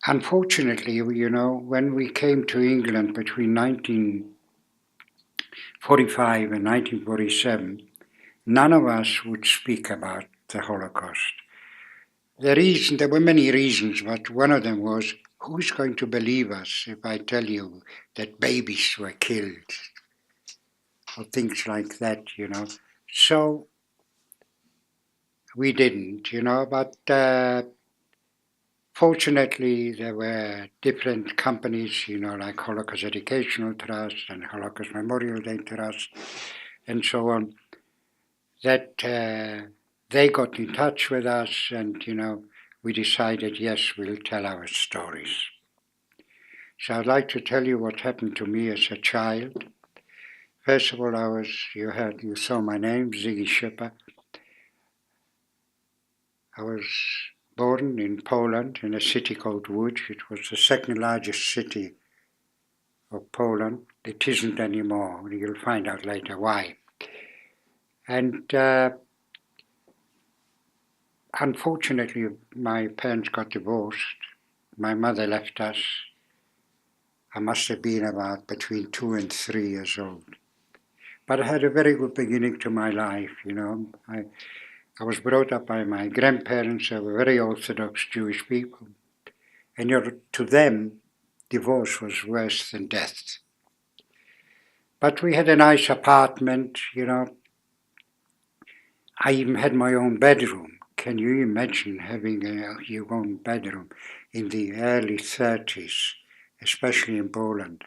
Unfortunately, when we came to England between 1945 and 1947, none of us would speak about the Holocaust. There were many reasons, but one of them was, who's going to believe us if I tell you that babies were killed or things like that. So we didn't, but fortunately there were different companies, like Holocaust Educational Trust and Holocaust Memorial Day Trust and so on, that they got in touch with us and, we decided, yes, we'll tell our stories. So I'd like to tell you what happened to me as a child. First of all, you saw my name, Ziggy Shipper. I was born in Poland in a city called Łódź. It was the second largest city of Poland. It isn't anymore. You'll find out later why. And unfortunately, my parents got divorced. My mother left us. I must have been about between 2 and 3 years old. But I had a very good beginning to my life. I was brought up by my grandparents. They were very Orthodox Jewish people. And to them, divorce was worse than death. But we had a nice apartment. I even had my own bedroom. Can you imagine having your own bedroom in the early 30s, especially in Poland?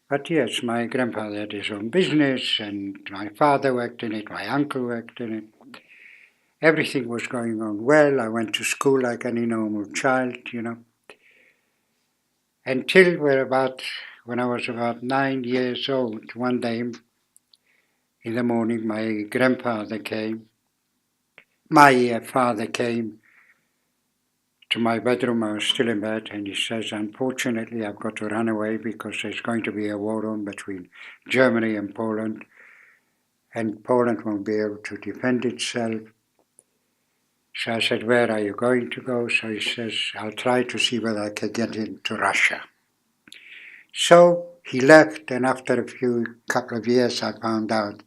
But yes, my grandfather had his own business, and my father worked in it, my uncle worked in it. Everything was going on well. I went to school like any normal child. Until when I was about 9 years old, one day in the morning, my father came to my bedroom. I was still in bed, and he says, unfortunately, I've got to run away because there's going to be a war on between Germany and Poland won't be able to defend itself. So I said, where are you going to go? So he says, I'll try to see whether I can get into Russia. So he left, and after a couple of years, I found out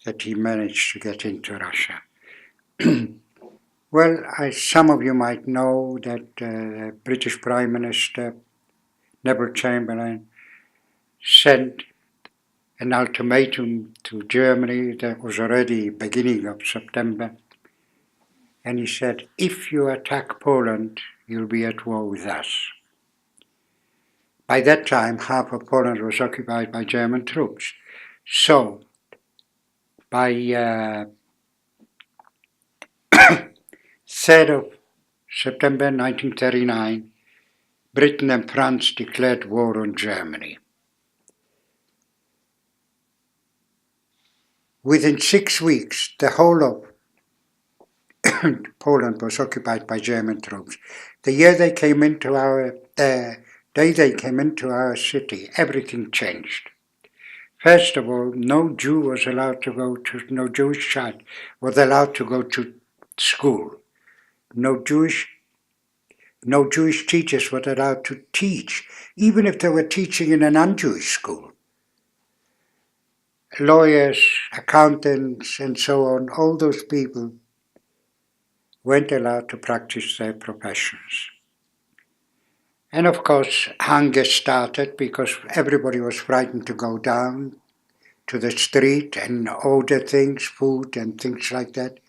that he managed to get into Russia. Well, some of you might know that British Prime Minister Neville Chamberlain sent an ultimatum to Germany that was already beginning of September. And he said, if you attack Poland, you'll be at war with us. By that time, half of Poland was occupied by German troops. So, by 3rd of September 1939, Britain and France declared war on Germany. Within 6 weeks, the whole of Poland was occupied by German troops. The day they came into our city, everything changed. First of all, no Jewish child was allowed to go to school. No Jewish teachers were allowed to teach, even if they were teaching in an un-Jewish school. Lawyers, accountants, and so on, all those people weren't allowed to practice their professions. And of course, hunger started because everybody was frightened to go down to the street and order things, food and things like that,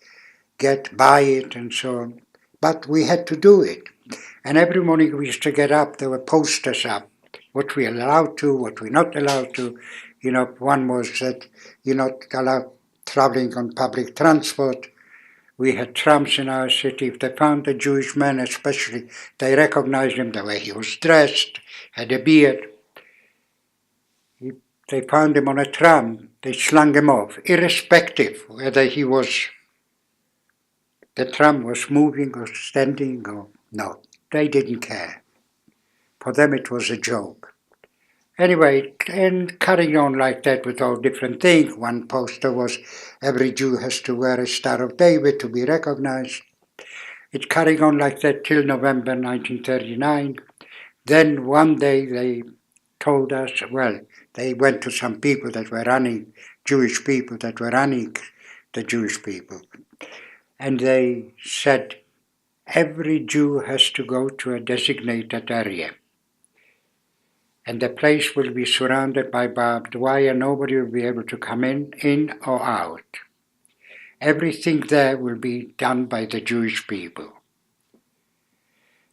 buy it and so on. But we had to do it. And every morning we used to get up, there were posters up, what we're allowed to, what we're not allowed to. One was that you're not allowed traveling on public transport. We had trams in our city. If they found a Jewish man especially, they recognized him the way he was dressed, had a beard. They found him on a tram, they slung him off, irrespective whether the tram was moving or standing or no. They didn't care. For them it was a joke. Anyway, and carrying on like that with all different things. One poster was, every Jew has to wear a Star of David to be recognized. It carried on like that till November 1939. Then one day they told us, well, they went to some people that were running, Jewish people that were running the Jewish people, and they said, every Jew has to go to a designated area. And the place will be surrounded by barbed wire. Nobody will be able to come in or out. Everything there will be done by the Jewish people.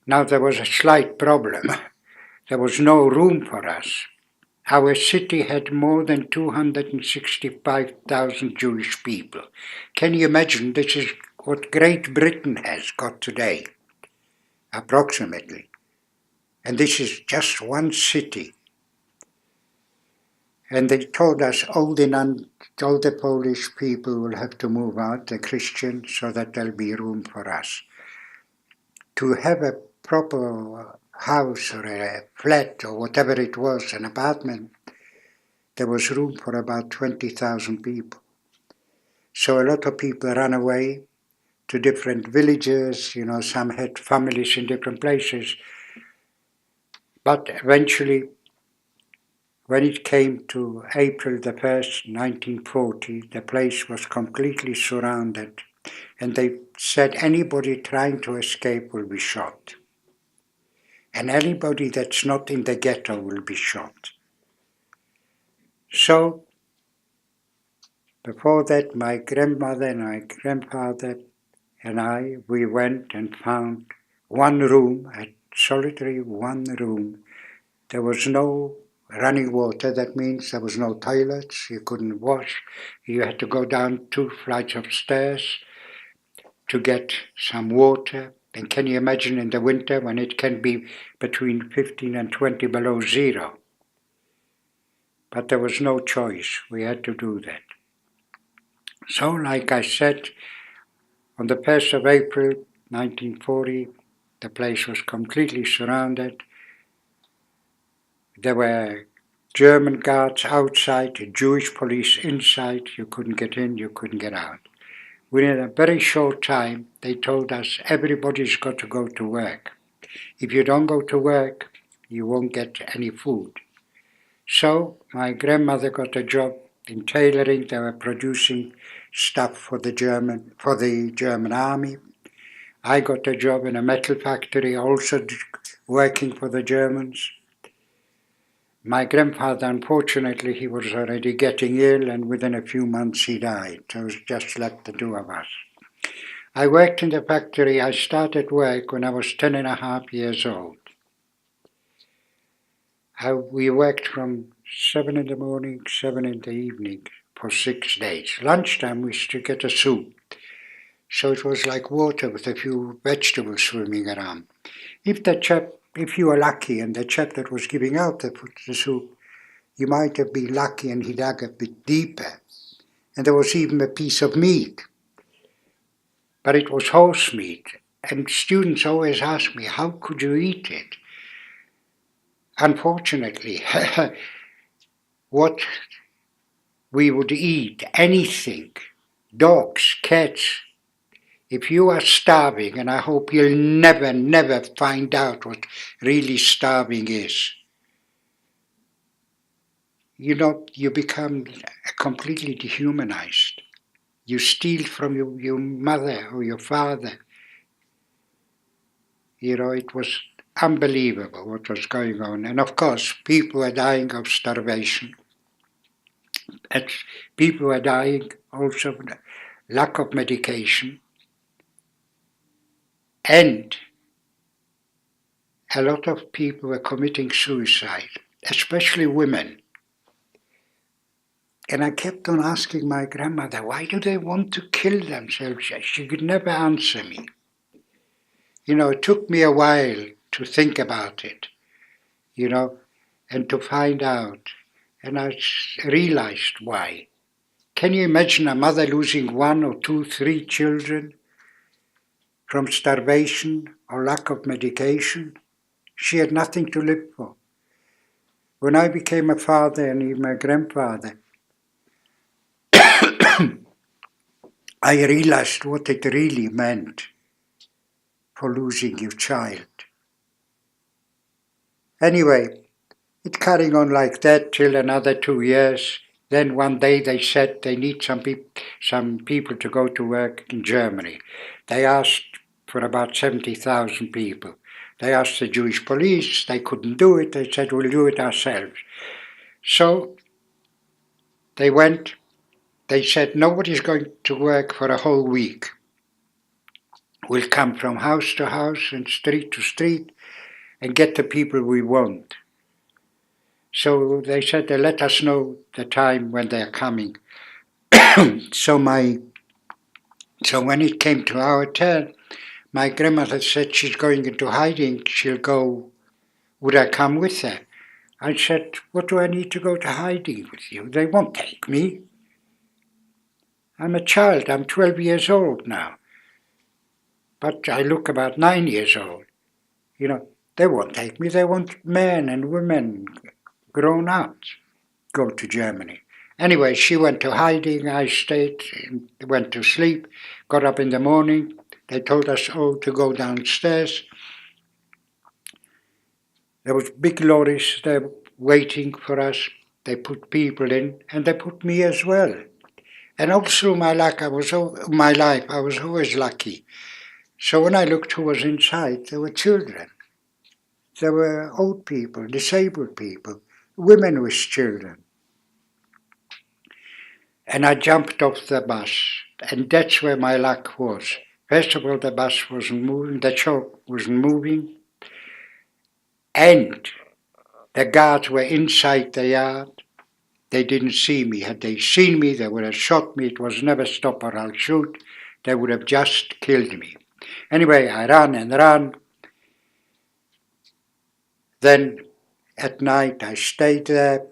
Now there was a slight problem. There was no room for us. Our city had more than 265,000 Jewish people. Can you imagine? This is what Great Britain has got today, approximately. And this is just one city. And they told us all the Polish people will have to move out, the Christians, so that there'll be room for us. To have a proper house or a flat or whatever it was, an apartment, there was room for about 20,000 people. So a lot of people ran away to different villages, some had families in different places. But eventually, when it came to April the 1st, 1940, the place was completely surrounded, and they said anybody trying to escape will be shot. And anybody that's not in the ghetto will be shot. So, before that, my grandmother and my grandfather and I, we went and found one room, a solitary one room. There was no running water. That means there was no toilets. You couldn't wash. You had to go down 2 flights of stairs to get some water. And can you imagine in the winter when it can be between 15 and 20 below zero? But there was no choice. We had to do that. So, like I said, on the 1st of April 1940, the place was completely surrounded. There were German guards outside, Jewish police inside. You couldn't get in, you couldn't get out. Within a very short time, they told us everybody's got to go to work. If you don't go to work, you won't get any food. So my grandmother got a job in tailoring. They were producing stuff for the German army. I got a job in a metal factory, also working for the Germans. My grandfather, unfortunately, he was already getting ill, and within a few months he died. So it was just left the 2 of us. I worked in the factory. I started work when I was 10.5 years old. We worked from 7 in the morning, 7 in the evening for 6 days. Lunchtime we used to get a soup. So it was like water with a few vegetables swimming around. If you were lucky and the chap that was giving out the soup, you might have been lucky and he dug a bit deeper. And there was even a piece of meat. But it was horse meat. And students always ask me, how could you eat it? Unfortunately, what we would eat, anything, dogs, cats, if you are starving, and I hope you'll never, never find out what really starving is, you become completely dehumanized. You steal from your mother or your father. It was unbelievable what was going on. And of course, people were dying of starvation. And people were dying also of lack of medication. And a lot of people were committing suicide, especially women. And I kept on asking my grandmother, why do they want to kill themselves? She could never answer me. It took me a while to think about it, and to find out. And I realized why. Can you imagine a mother losing 1 or 2, 3 children from starvation or lack of medication? She had nothing to live for. When I became a father and even a grandfather, I realized what it really meant. for losing your child. Anyway, it carrying on like that till another 2 years. Then one day they said they need some people to go to work in Germany. They asked for about 70,000 people. They asked the Jewish police, they couldn't do it, they said we'll do it ourselves. So they went, they said nobody's going to work for a whole week. We'll come from house to house and street to street and get the people we want. So they said they let us know the time when they're coming. So when it came to our turn, my grandmother said she's going into hiding. She'll go. Would I come with her? I said, what do I need to go to hiding with you? They won't take me. I'm a child. I'm 12 years old now. But I look about 9 years old. You know, they won't take me. They want men and women, grown ups, go to Germany. Anyway, she went to hiding. I stayed, went to sleep, got up in the morning. They told us all to go downstairs. There was big lorries there waiting for us. They put people in, and they put me as well. And all through my life, I was always lucky. So when I looked who was inside, there were children. There were old people, disabled people, women with children. And I jumped off the bus, and that's where my luck was. First of all, the bus wasn't moving, the truck wasn't moving, and the guards were inside the yard. They didn't see me. Had they seen me, they would have shot me. It was never stop or I'll shoot. They would have just killed me. Anyway, I ran and ran. Then at night I stayed there.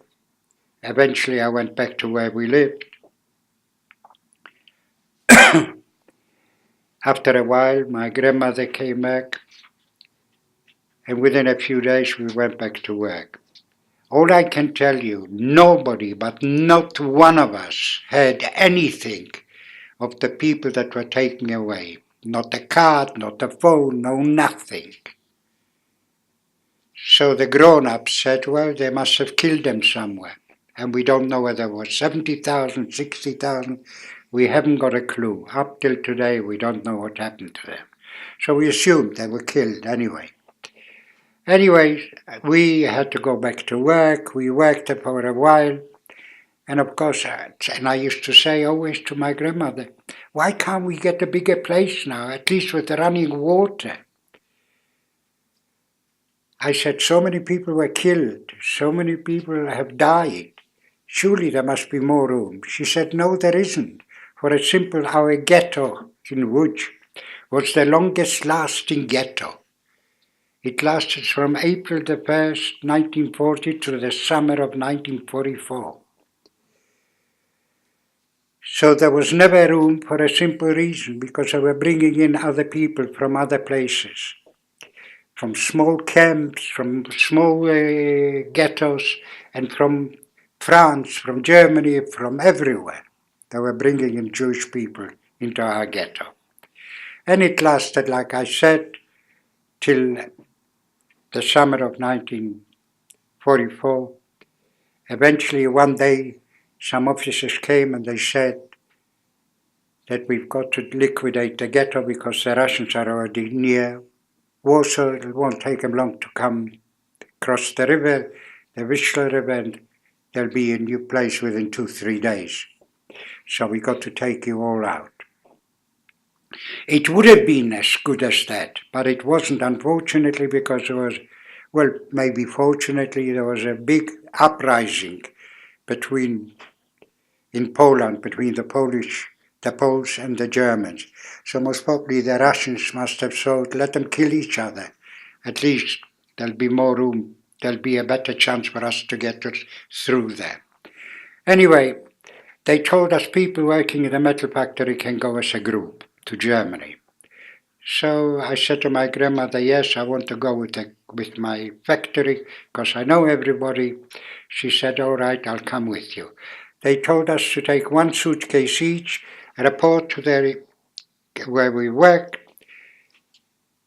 Eventually I went back to where we lived. After a while, my grandmother came back, and within a few days we went back to work. All I can tell you, nobody, but not one of us, heard anything of the people that were taken away. Not a card, not a phone, no nothing. So the grown-ups said, well, they must have killed them somewhere. And we don't know whether it was 70,000, 60,000. We haven't got a clue. Up till today, we don't know what happened to them. So we assumed they were killed anyway. Anyway, we had to go back to work. We worked for a while. And of course, and I used to say always to my grandmother, why can't we get a bigger place now, at least with the running water? I said, so many people were killed, so many people have died. Surely there must be more room. She said, no, there isn't. For a simple, our ghetto in Łódź was the longest lasting ghetto. It lasted from April the 1st, 1940 to the summer of 1944. So there was never room for a simple reason, because they were bringing in other people from other places. From small camps, from small ghettos, and from France, from Germany, from everywhere. They were bringing in Jewish people into our ghetto. And it lasted, like I said, till the summer of 1944. Eventually, one day, some officers came and they said that we've got to liquidate the ghetto because the Russians are already near Warsaw. It won't take them long to come across the river, the Vistula River, and they'll be in your place within 2-3 days. So we got to take you all out. It would have been as good as that, but it wasn't, unfortunately, because there was, well, maybe fortunately, there was a big uprising in Poland between the Poles and the Germans. So most probably the Russians must have thought, let them kill each other. At least there'll be more room, there'll be a better chance for us to get through there. Anyway, they told us people working in the metal factory can go as a group to Germany. So I said to my grandmother, yes, I want to go with my factory because I know everybody. She said, all right, I'll come with you. They told us to take one suitcase each, report to where we worked,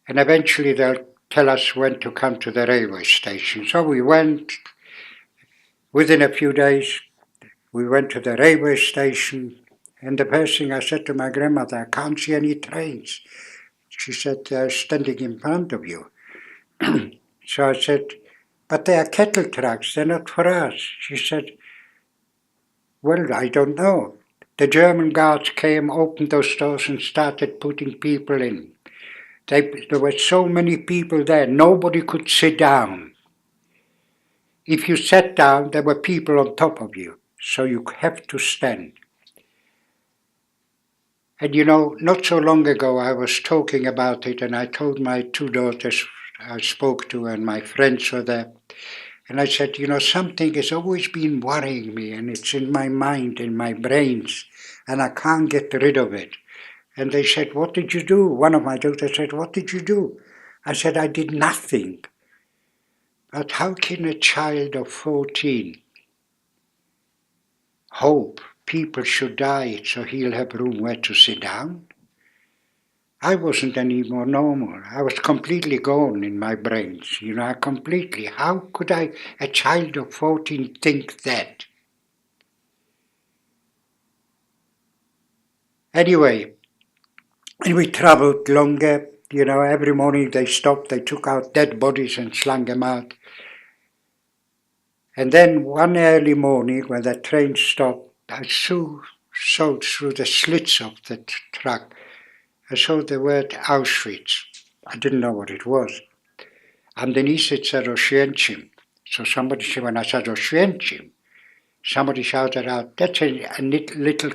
And eventually they'll tell us when to come to the railway station. So we went. Within a few days, we went to the railway station, and the first thing I said to my grandmother, I can't see any trains. She said, they're standing in front of you. So I said, but they are cattle trucks, they're not for us. She said, well, I don't know. The German guards came, opened those doors and started putting people in. There were so many people there, nobody could sit down. If you sat down, there were people on top of you, so you have to stand. And you know, not so long ago I was talking about it, and I told my two daughters I spoke to, and my friends were there, and I said, you know, something has always been worrying me, and it's in my mind, in my brains, and I can't get rid of it. And they said, what did you do? One of my daughters said, what did you do? I said, I did nothing. But how can a child of 14 hope people should die so he'll have room where to sit down? I wasn't any more normal. I was completely gone in my brains, you know, completely. How could a child of 14, think that? Anyway, and we travelled longer. You know, every morning they stopped, they took out dead bodies and slung them out. And then one early morning, when the train stopped, I saw through the slits of the truck, I saw the word Auschwitz. I didn't know what it was. Underneath it said Oświęcim. So somebody said, when I said Oświęcim, somebody shouted out, that's a little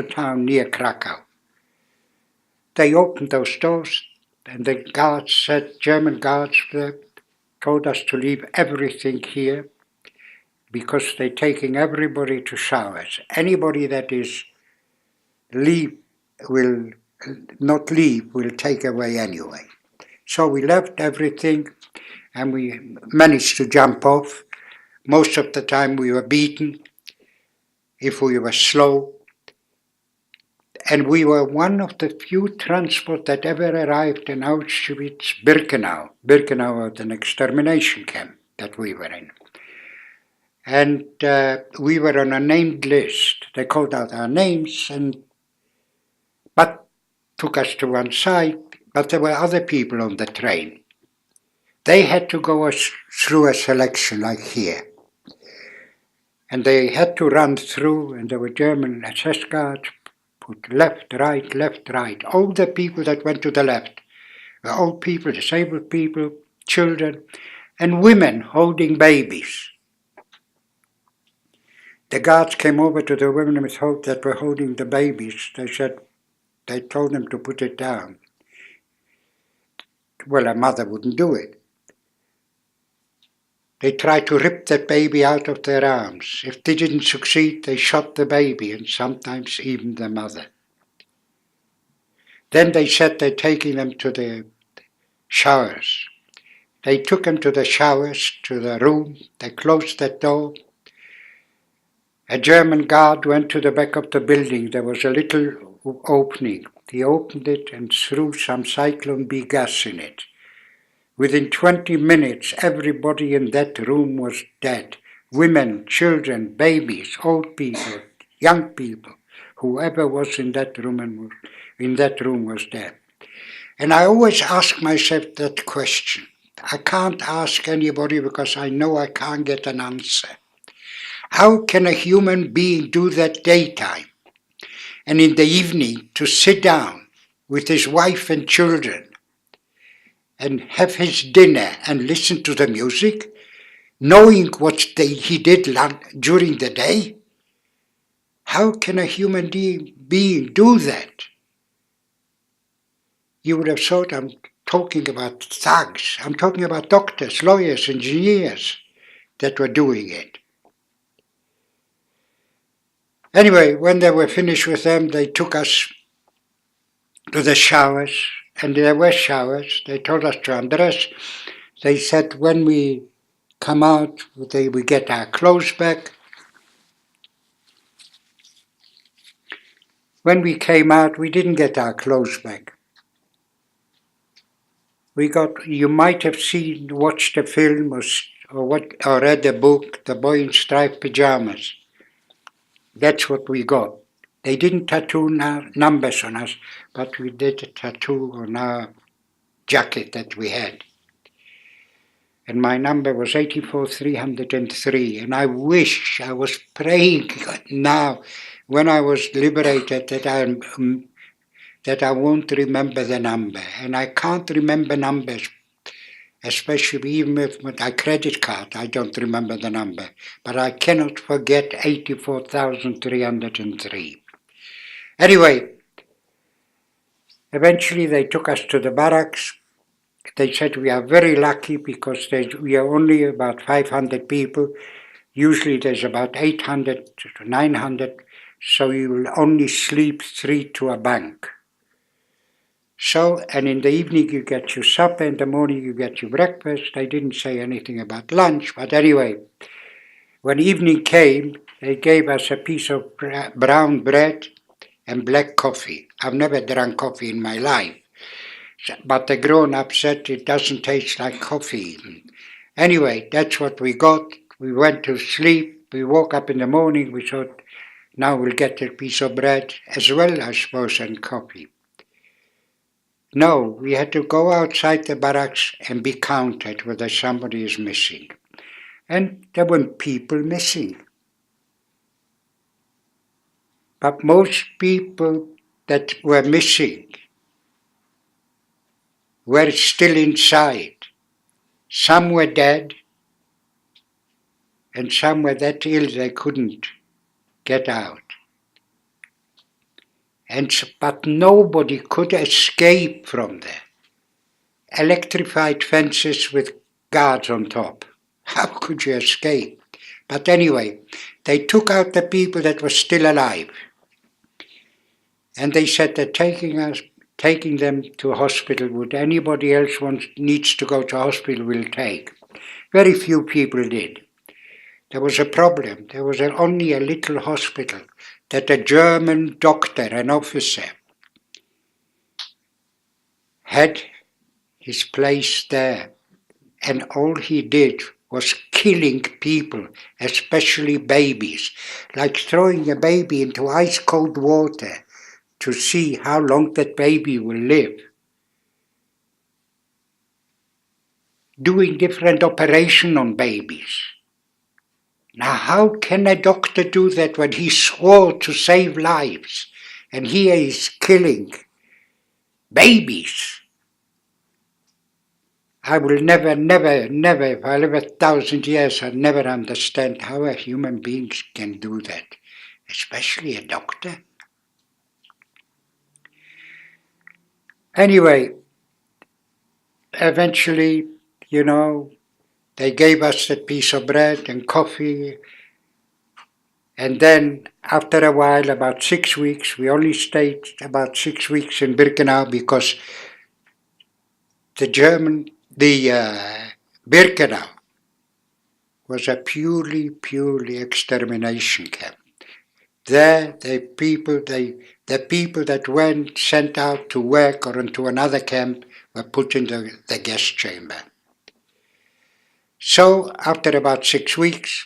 town near Krakow. They opened those doors, and the guards said, German guards told us to leave everything here because they're taking everybody to showers. Anybody that is will not leave will take away anyway. So we left everything and we managed to jump off. Most of the time we were beaten if we were slow. And we were one of the few transport that ever arrived in Auschwitz-Birkenau. Birkenau was an extermination camp that we were in. And we were on a named list. They called out our names but took us to one side. But there were other people on the train. They had to go through a selection like here. And they had to run through, and there were German SS guards, put left, right. All the people that went to the left were old people, disabled people, children, and women holding babies. The guards came over to the women that were holding the babies. They told them to put it down. Well, a mother wouldn't do it. They tried to rip the baby out of their arms. If they didn't succeed, they shot the baby and sometimes even the mother. Then they said they're taking them to the showers. They took them to the showers, to the room. They closed the door. A German guard went to the back of the building. There was a little opening. He opened it and threw some Cyclone B gas in it. Within 20 minutes, everybody in that room was dead. Women, children, babies, old people, young people. Whoever was in that room was dead. And I always ask myself that question. I can't ask anybody because I know I can't get an answer. How can a human being do that daytime and in the evening to sit down with his wife and children and have his dinner and listen to the music, knowing what he did during the day? How can a human being do that? You would have thought I'm talking about thugs. I'm talking about doctors, lawyers, engineers that were doing it. Anyway, when they were finished with them, they took us to the showers, and there were showers. They told us to undress. They said when we come out, we get our clothes back. When we came out, we didn't get our clothes back. You might have watched the film or read the book, The Boy in Striped Pajamas. That's what we got. They didn't tattoo numbers on us, but we did a tattoo on our jacket that we had. And my number was 84,303. And I wish, I was praying now, when I was liberated, that I won't remember the number. And I can't remember numbers, especially even with my credit card. I don't remember the number. But I cannot forget 84,303. Anyway, eventually they took us to the barracks. They said we are very lucky because we are only about 500 people. Usually there's about 800 to 900, so you will only sleep 3 to a bunk. So, and in the evening you get your supper, in the morning you get your breakfast. They didn't say anything about lunch, but anyway, when evening came, they gave us a piece of brown bread and black coffee. I've never drunk coffee in my life. But the grown-up said it doesn't taste like coffee. Anyway, that's what we got. We went to sleep. We woke up in the morning. We thought, now we'll get a piece of bread as well, I suppose, and coffee. No, we had to go outside the barracks and be counted whether somebody is missing. And there were people missing. But most people that were missing were still inside. Some were dead, and some were that ill they couldn't get out. But nobody could escape from there. Electrified fences with guards on top. How could you escape? But anyway, they took out the people that were still alive. And they said they're taking them to hospital. Would anybody else needs to go to hospital, will take. Very few people did. There was a problem. There was only a little hospital that a German doctor, an officer, had his place there. And all he did was killing people, especially babies, like throwing a baby into ice-cold water to see how long that baby will live. Doing different operations on babies. Now, how can a doctor do that when he swore to save lives? And here he's killing babies. I will never, if I live 1,000 years, I'll never understand how a human being can do that, especially a doctor. Anyway, eventually, they gave us a piece of bread and coffee. And then, after a while, about 6 weeks, we only stayed about 6 weeks in Birkenau because Birkenau was a purely extermination camp. There, the people that went sent out to work or into another camp were put in the gas chamber. So, after about 6 weeks,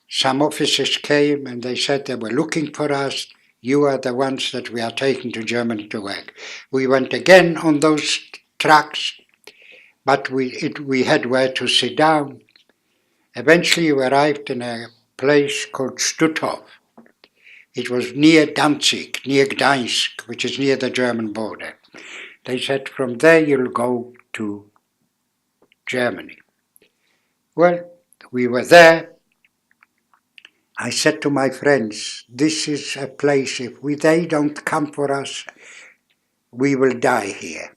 some officers came and they said they were looking for us. You are the ones that we are taking to Germany to work. We went again on those trucks, but we had where to sit down. Eventually we arrived in a place called Stutthof. It was near Danzig, near Gdańsk, which is near the German border. They said, from there you'll go to Germany. Well, we were there. I said to my friends, this is a place, if they don't come for us, we will die here.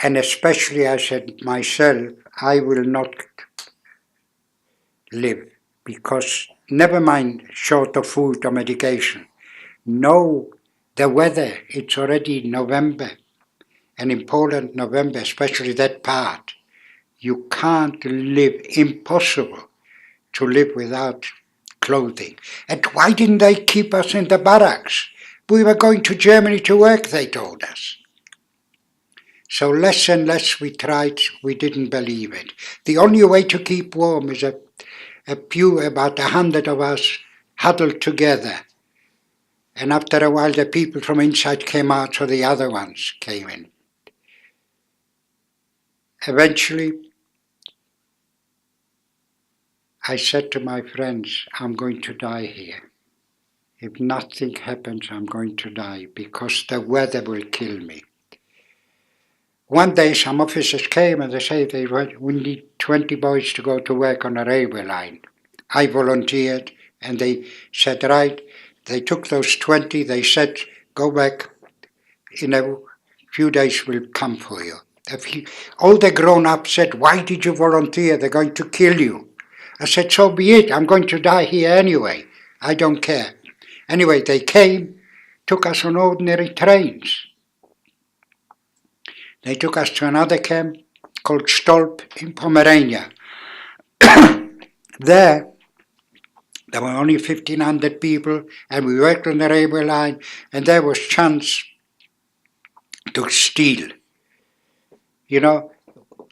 And especially, I said myself, I will not live, because never mind short of food or medication. No, the weather, it's already November. And in Poland, November, especially that part, you can't live, impossible to live without clothing. And why didn't they keep us in the barracks? We were going to Germany to work, they told us. So less and less we tried, we didn't believe it. The only way to keep warm is a few, about 100 of us huddled together. And after a while the people from inside came out, so the other ones came in. Eventually, I said to my friends, I'm going to die here. If nothing happens, I'm going to die because the weather will kill me. One day some officers came and they said we need 20 boys to go to work on a railway line. I volunteered and they said, right, they took those 20, they said, go back, in a few days we'll come for you. All the grown-ups said, why did you volunteer? They're going to kill you. I said, so be it, I'm going to die here anyway. I don't care. Anyway, they came, took us on ordinary trains. They took us to another camp called Stolp in Pomerania. There were only 1,500 people, and we worked on the railway line, and there was chance to steal. You know,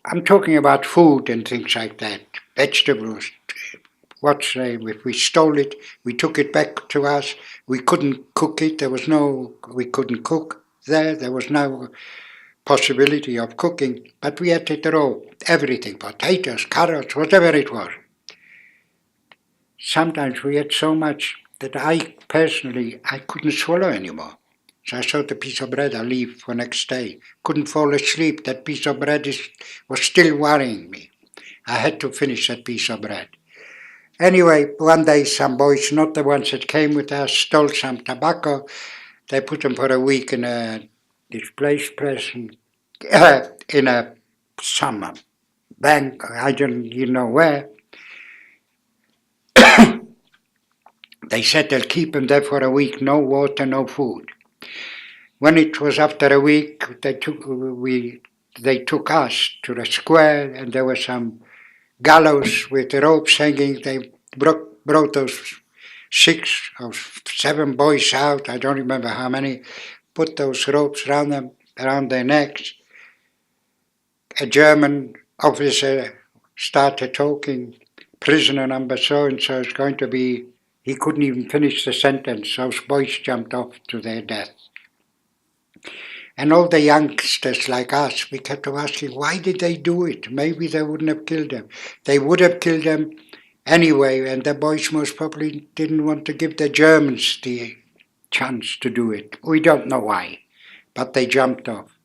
I'm talking about food and things like that, vegetables, if we stole it, we took it back to us. We couldn't cook it. We couldn't cook there. There was no possibility of cooking, but we had it raw, everything, potatoes, carrots, whatever it was. Sometimes we had so much that I couldn't swallow anymore. So I thought a piece of bread, I'll leave for next day. Couldn't fall asleep. That piece of bread was still worrying me. I had to finish that piece of bread. Anyway, one day some boys, not the ones that came with us, stole some tobacco. They put them for a week in a displaced person, in some bank, I don't even know where. They said they'll keep them there for a week, no water, no food. When it was after a week, they took us to the square, and there were some gallows with ropes hanging. They brought those 6 or 7 boys out, I don't remember how many, put those ropes around them, around their necks. A German officer started talking, prisoner number so-and-so is going to be, he couldn't even finish the sentence, those boys jumped off to their death. And all the youngsters like us, we kept asking, why did they do it? Maybe they wouldn't have killed them. They would have killed them anyway, and the boys most probably didn't want to give the Germans the chance to do it. We don't know why, but they jumped off.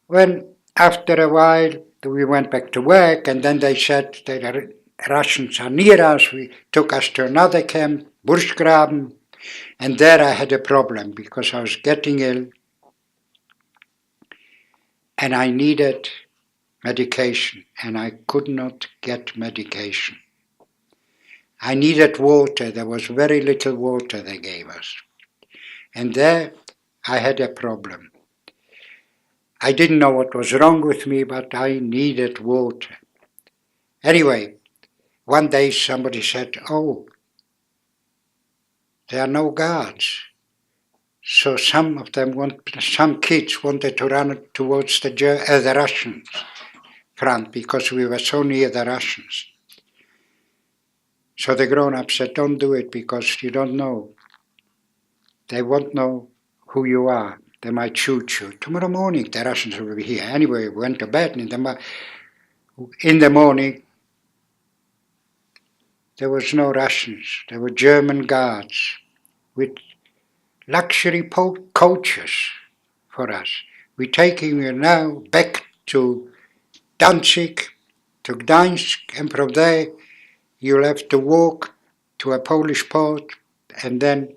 When, after a while, we went back to work, and then they said the Russians are near us. We took us to another camp, Buschgraben, and there I had a problem because I was getting ill and I needed medication, and I could not get medication. I needed water. There was very little water they gave us. And there I had a problem. I didn't know what was wrong with me, but I needed water. Anyway, one day somebody said, oh, there are no guards. So some kids wanted to run towards the Russians front because we were so near the Russians. So the grown-ups said, don't do it because you don't know. They won't know who you are. They might shoot you. Tomorrow morning the Russians will be here. Anyway, we went to bed, and in the morning there was no Russians. There were German guards with luxury coaches for us. We're taking you now back to Danzig, to Gdańsk, and from there you'll have to walk to a Polish port, and then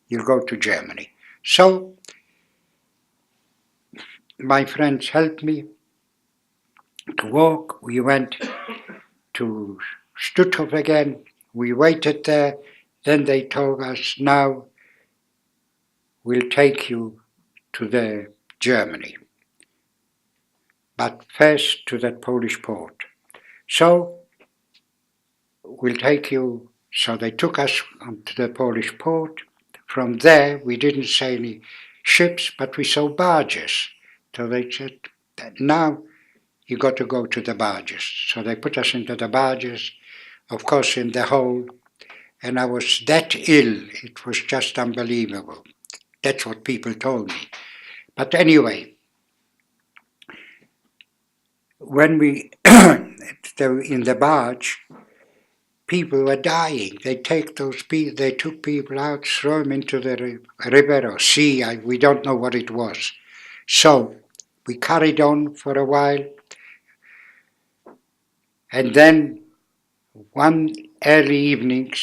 you'll go to Germany. So my friends helped me to walk. We went to Stutthof again. We waited there. Then they told us, now we'll take you to the Germany, but first to that Polish port. So we'll take you. So they took us to the Polish port. From there, we didn't see any ships, but we saw barges. So they said, now you got to go to the barges. So they put us into the barges, of course in the hole, and I was that ill, it was just unbelievable. That's what people told me. But anyway, when we in the barge, people were dying. They took people out, throw them into the river or sea. We don't know what it was. So we carried on for a while, and then one early evening,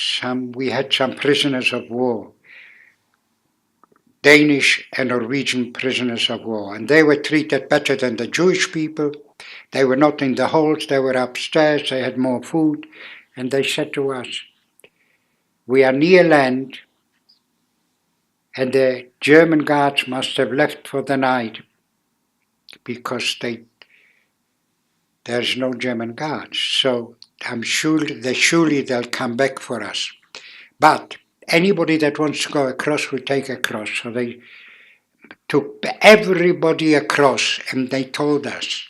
we had some prisoners of war, Danish and Norwegian prisoners of war, and they were treated better than the Jewish people. They were not in the halls, they were upstairs, they had more food, and they said to us, we are near land, and the German guards must have left for the night because there's no German guards. So I'm sure surely they'll come back for us. But anybody that wants to go across will take across. So they took everybody across, and they told us,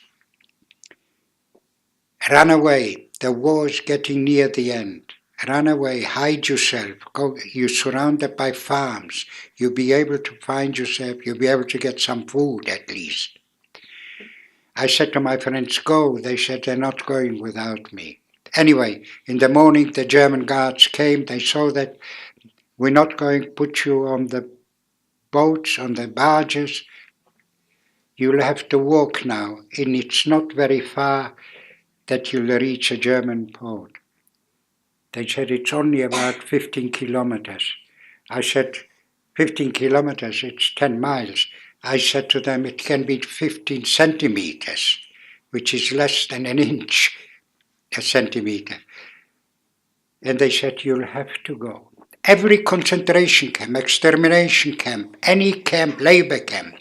run away, the war's getting near the end. Run away, hide yourself, go, you're surrounded by farms, you'll be able to find yourself, you'll be able to get some food at least. I said to my friends, go. They said they're not going without me. Anyway, in the morning the German guards came, they saw that we're not going to put you on the boats, on the barges, you'll have to walk now, and it's not very far that you'll reach a German port. They said it's only about 15 kilometers. I said, 15 kilometers, it's 10 miles. I said to them, it can be 15 centimeters, which is less than an inch, a centimeter. And they said, you'll have to go. Every concentration camp, extermination camp, any camp, labor camp,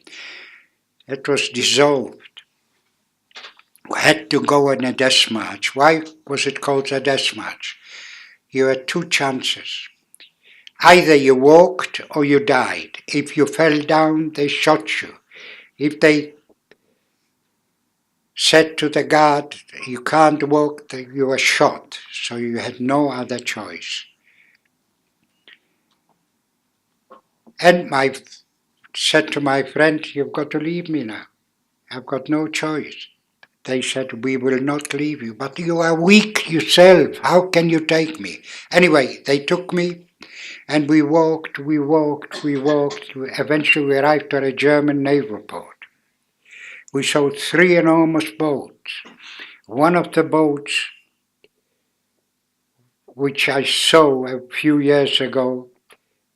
it was dissolved. We had to go on a death march. Why was it called a death march? You had two chances. Either you walked or you died. If you fell down, they shot you. If they said to the guard, you can't walk, you were shot. So you had no other choice. And I said to my friend, you've got to leave me now. I've got no choice. They said, we will not leave you. But you are weak yourself. How can you take me? Anyway, they took me. And we walked. Eventually we arrived at a German naval port. We saw 3 enormous boats. One of the boats, which I saw a few years ago,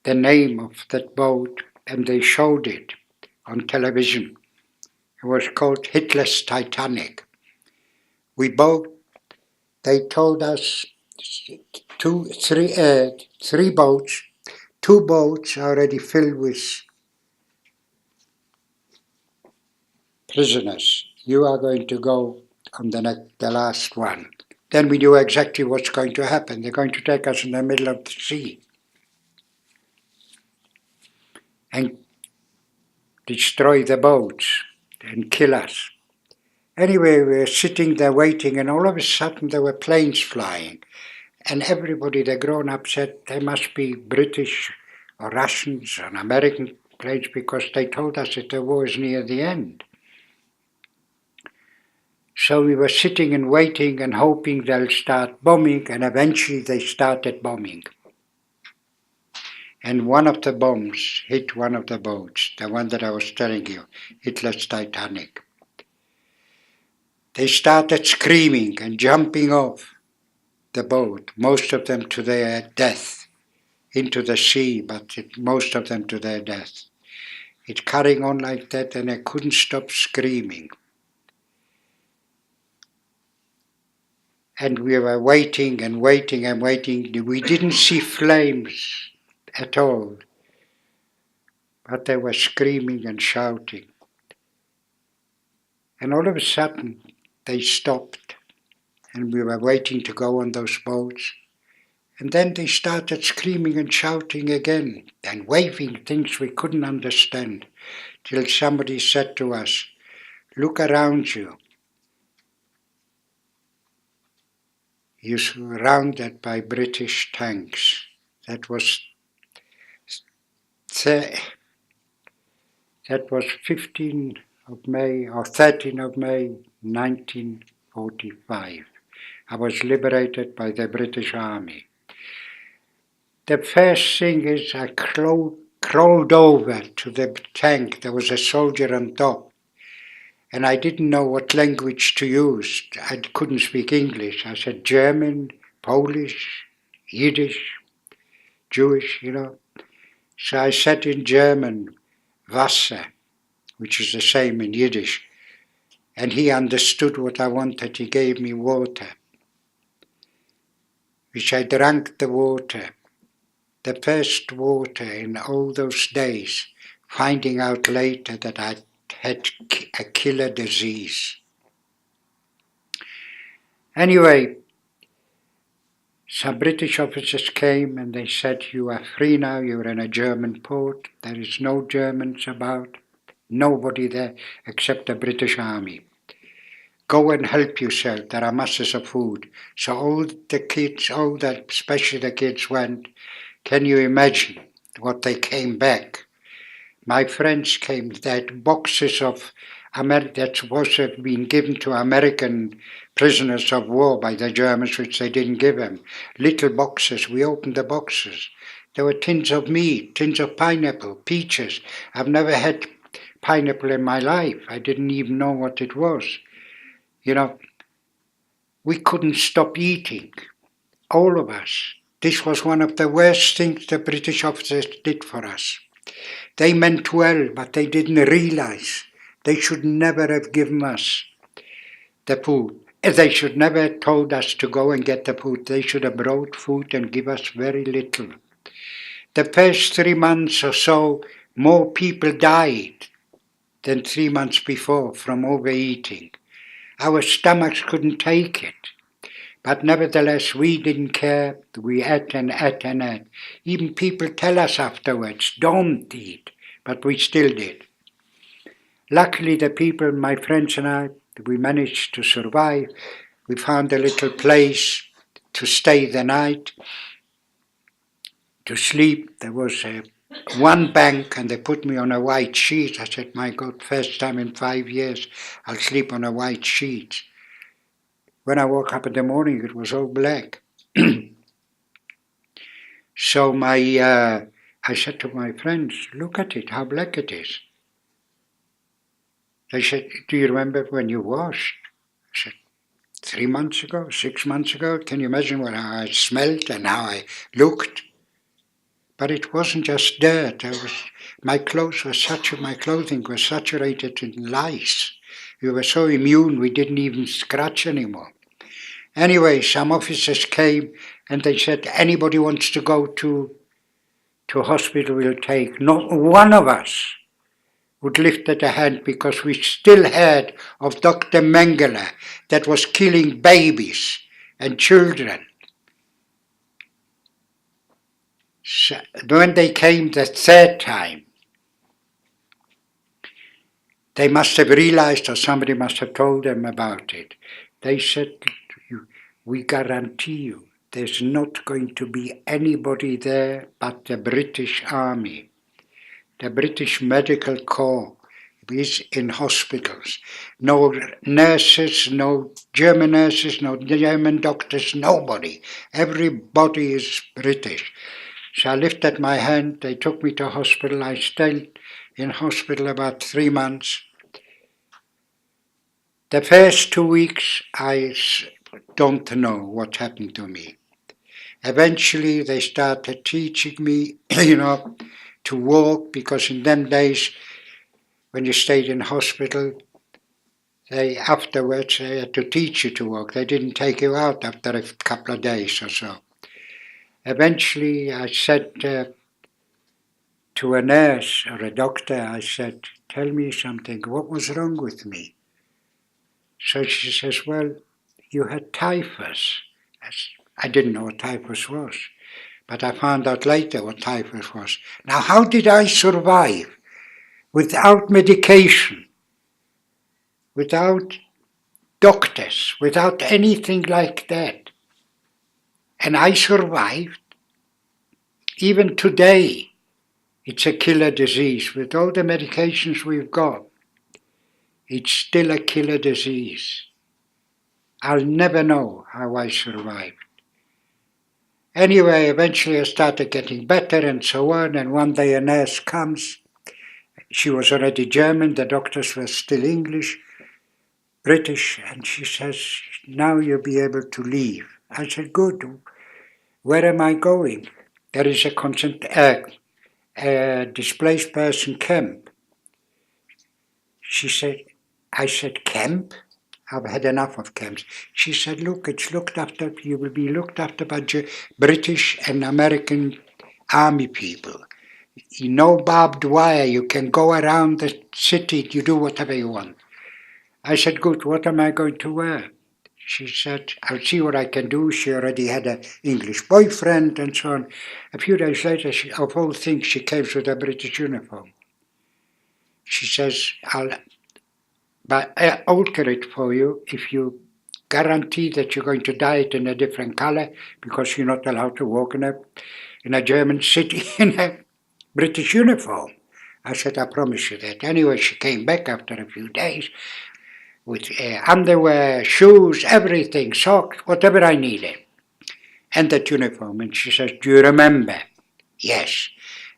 the name of that boat, and they showed it on television. It was called Hitler's Titanic. They told us 3 boats, 2 boats already filled with prisoners. You are going to go on the last one. Then we knew exactly what's going to happen. They're going to take us in the middle of the sea and destroy the boats and kill us. Anyway, we were sitting there waiting, and all of a sudden there were planes flying. And everybody, the grown-ups, said they must be British or Russians or American planes because they told us that the war is near the end. So we were sitting and waiting and hoping they'll start bombing, and eventually they started bombing. And one of the bombs hit one of the boats, the one that I was telling you, Hitler's Titanic. They started screaming and jumping off the boat, most of them to their death, into the sea, but most of them to their death. It's carrying on like that, and I couldn't stop screaming. And we were waiting and waiting and waiting. We didn't see flames at all, but they were screaming and shouting. And all of a sudden, they stopped, and we were waiting to go on those boats. And then they started screaming and shouting again, and waving things we couldn't understand, till somebody said to us, look around you. You're surrounded by British tanks. That was 15 of May or 13 of May 1945. I was liberated by the British Army. The first thing is I crawled over to the tank. There was a soldier on top, and I didn't know what language to use. I couldn't speak English. I said German, Polish, Yiddish, Jewish, So I said in German, Wasser, which is the same in Yiddish, and he understood what I wanted. He gave me water, which I drank the water. The first water in all those days, finding out later that I had a killer disease. Anyway, some British officers came and they said, you are free now, you're in a German port, there is no Germans about, nobody there except the British Army. Go and help yourself, there are masses of food. So all the kids, especially the kids went. Can you imagine what they came back? My friends came, that boxes of that was have been given to American prisoners of war by the Germans, which they didn't give them. Little boxes, we opened the boxes. There were tins of meat, tins of pineapple, peaches. I've never had pineapple in my life. I didn't even know what it was. We couldn't stop eating, all of us. This was one of the worst things the British officers did for us. They meant well, but they didn't realize they should never have given us the food. They should never have told us to go and get the food. They should have brought food and give us very little. The first 3 months or so, more people died than 3 months before from overeating. Our stomachs couldn't take it. But nevertheless, we didn't care. We ate and ate and ate. Even people tell us afterwards, don't eat. But we still did. Luckily, the people, my friends and I, we managed to survive. We found a little place to stay the night, to sleep. There was one bank, and they put me on a white sheet. I said, my God, first time in 5 years, I'll sleep on a white sheet. When I woke up in the morning, it was all black. So I said to my friends, look at it, how black it is. They said, do you remember when you washed? I said, 3 months ago, 6 months ago. Can you imagine how I smelled and how I looked? But it wasn't just dirt. My clothing was saturated in lice. We were so immune, we didn't even scratch anymore. Anyway, some officers came and they said, anybody wants to go to hospital, we'll take. Not one of us would lift a hand because we still heard of Dr. Mengele that was killing babies and children. So when they came the third time, they must have realized, or somebody must have told them about it. They said, we guarantee you, there's not going to be anybody there but the British Army. The British Medical Corps is in hospitals. No nurses, no German nurses, no German doctors, nobody. Everybody is British. So I lifted my hand, they took me to hospital. I stayed in hospital about 3 months. The first 2 weeks, I don't know what happened to me. Eventually, they started teaching me, to walk, because in them days, when you stayed in hospital, afterwards they had to teach you to walk. They didn't take you out after a couple of days or so. Eventually, I said to a nurse or a doctor, I said, tell me something, what was wrong with me? So she says, well, you had typhus. I didn't know what typhus was, but I found out later what typhus was. Now, how did I survive without medication without doctors, without anything like that. And I survived. Even today, it's a killer disease. With all the medications we've got, it's still a killer disease. I'll never know how I survived. Anyway, eventually I started getting better and so on, and one day a nurse comes. She was already German, the doctors were still English, British, and she says, now you'll be able to leave. I said, good. Where am I going? There is a displaced person camp. She said, I said, camp? I've had enough of camps. She said, look, it's looked after, you will be looked after by British and American army people. You know barbed wire, you can go around the city, you do whatever you want. I said, good, what am I going to wear? She said, I'll see what I can do. She already had an English boyfriend and so on. A few days later, of all things, she came with a British uniform. She says, I'll alter it for you if you guarantee that you're going to dye it in a different color, because you're not allowed to walk in a German city in a British uniform. I said, I promise you that. Anyway, she came back after a few days with underwear, shoes, everything, socks, whatever I needed, and that uniform. And she says, do you remember? Yes.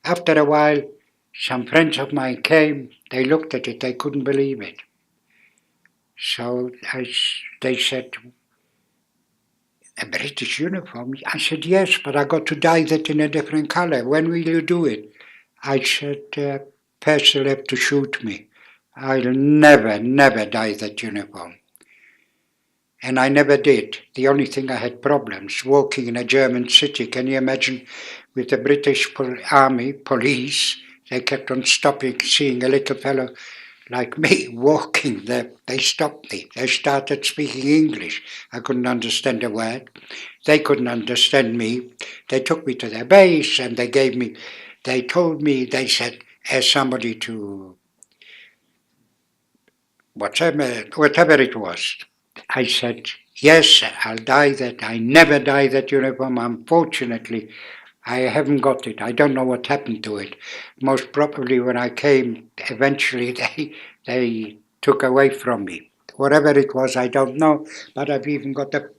After a while, some friends of mine came, they looked at it, they couldn't believe it. So they said, a British uniform? I said, yes, but I got to dye that in a different color. When will you do it? I said, first you'll have to shoot me. I'll never, never dye that uniform. And I never did. The only thing I had problems, walking in a German city. Can you imagine, with the British army, police, they kept on stopping, seeing a little fellow like me walking there. They stopped me. They started speaking English. I couldn't understand a word. They couldn't understand me. They took me to their base and they told me, they said, as somebody to whatever it was. I said, yes, I'll dye that. I never dye that uniform. Unfortunately, I haven't got it. I don't know what happened to it. Most probably when I came, eventually they took away from me. Whatever it was, I don't know, but I've even got a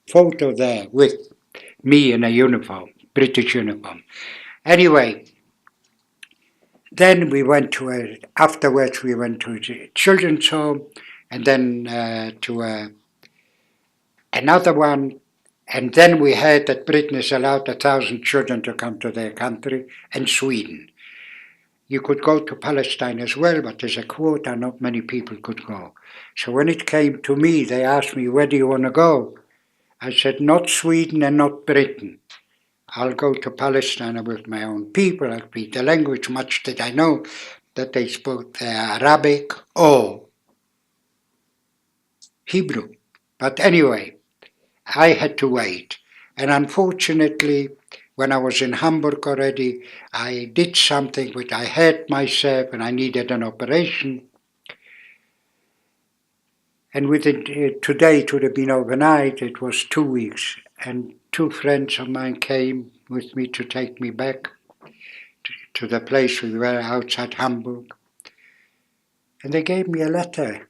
photo there with me in a uniform, British uniform. Anyway, then afterwards we went to a children's home, and then to another one. And then we heard that Britain has allowed 1,000 children to come to their country, and Sweden. You could go to Palestine as well, but there's a quota, not many people could go. So when it came to me, they asked me, where do you want to go? I said, not Sweden and not Britain. I'll go to Palestine with my own people. I'll speak the language. Much did I know that they spoke Arabic or Hebrew. But anyway, I had to wait. And unfortunately, when I was in Hamburg already, I did something which I hurt myself and I needed an operation. And within today, it would have been overnight, it was 2 weeks. And two friends of mine came with me to take me back to the place we were outside Hamburg. And they gave me a letter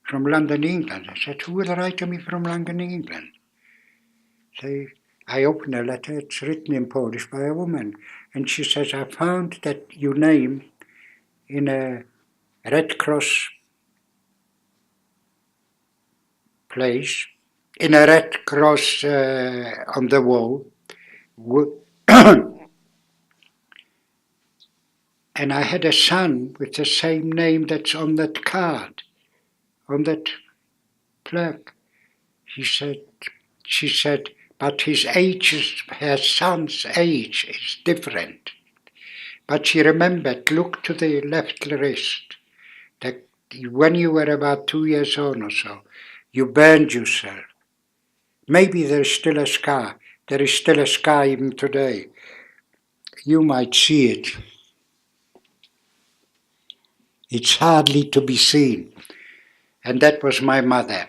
from London, England. I said, who will write to me from London, England? I opened a letter, it's written in Polish by a woman. And she says, I found that your name in a Red Cross place, in a Red Cross on the wall. And I had a son with the same name that's on that card, on that plaque. She said, but her son's age is different. But she remembered, look to the left wrist, that when you were about 2 years old or so, you burned yourself. Maybe there's still a scar. There is still a scar even today. You might see it. It's hardly to be seen. And that was my mother.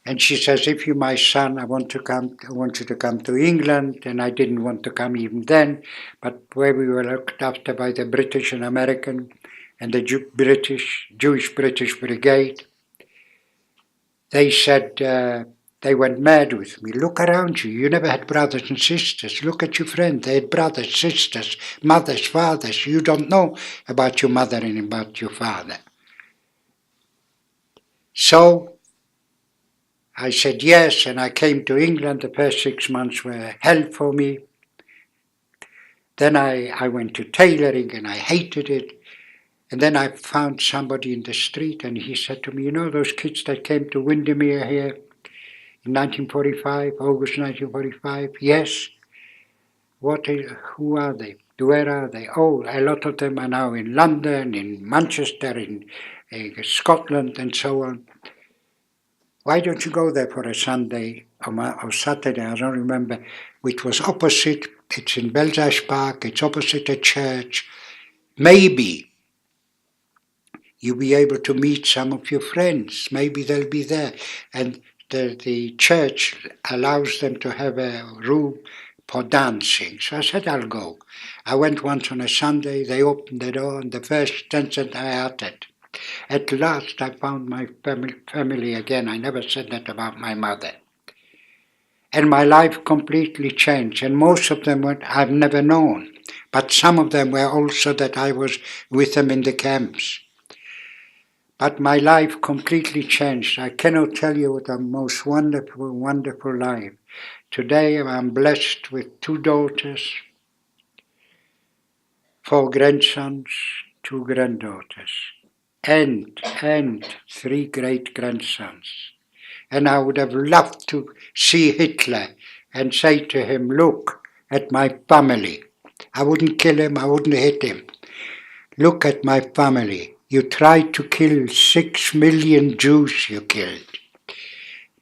And she says, if you're my son, I want you to come to England. And I didn't want to come even then, but where we were looked after by the British and American and the Jewish British Brigade, they said, they went mad with me. Look around you. You never had brothers and sisters. Look at your friends. They had brothers, sisters, mothers, fathers. You don't know about your mother and about your father. So I said yes, and I came to England. The first 6 months were hell for me. Then I went to tailoring, and I hated it. And then I found somebody in the street, and he said to me, you know those kids that came to Windermere here in 1945, August 1945? Yes. Who are they? Where are they? Oh, a lot of them are now in London, in Manchester, in Scotland, and so on. Why don't you go there for a Sunday or Saturday? I don't remember. It was opposite. It's in Belsize Park. It's opposite a church. Maybe you'll be able to meet some of your friends. Maybe they'll be there. And the church allows them to have a room for dancing. So I said, I'll go. I went once on a Sunday. They opened the door, and the first dance that I uttered. At last I found my family again. I never said that about my mother. And my life completely changed. And most of them I've never known. But some of them were also that I was with them in the camps. But my life completely changed. I cannot tell you what a most wonderful, wonderful life. Today I'm blessed with 2 daughters, 4 grandsons, 2 granddaughters, and 3 great-grandsons. And I would have loved to see Hitler and say to him, look at my family. I wouldn't kill him, I wouldn't hit him. Look at my family. You tried to kill 6 million Jews, you killed.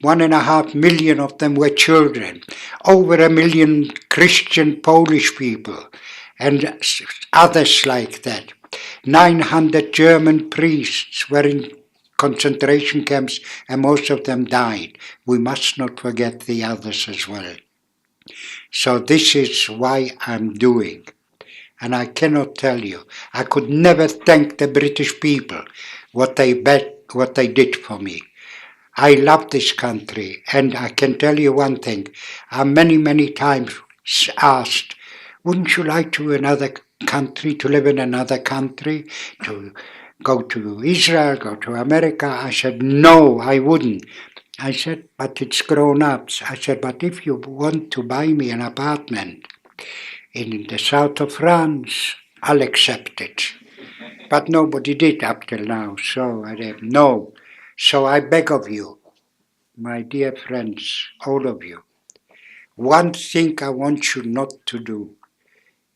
1.5 million of them were children. Over 1 million Christian Polish people and others like that. 900 German priests were in concentration camps, and most of them died. We must not forget the others as well. So this is why I'm doing. And I cannot tell you, I could never thank the British people what they did for me. I love this country, and I can tell you one thing. I'm many times asked, wouldn't you like to another country, to live in another country, to go to Israel, go to America? I said, no, I wouldn't. I said, but it's grown-ups. I said, but if you want to buy me an apartment in the south of France, I'll accept it. But nobody did up till now, so I said, no. So I beg of you, my dear friends, all of you, one thing I want you not to do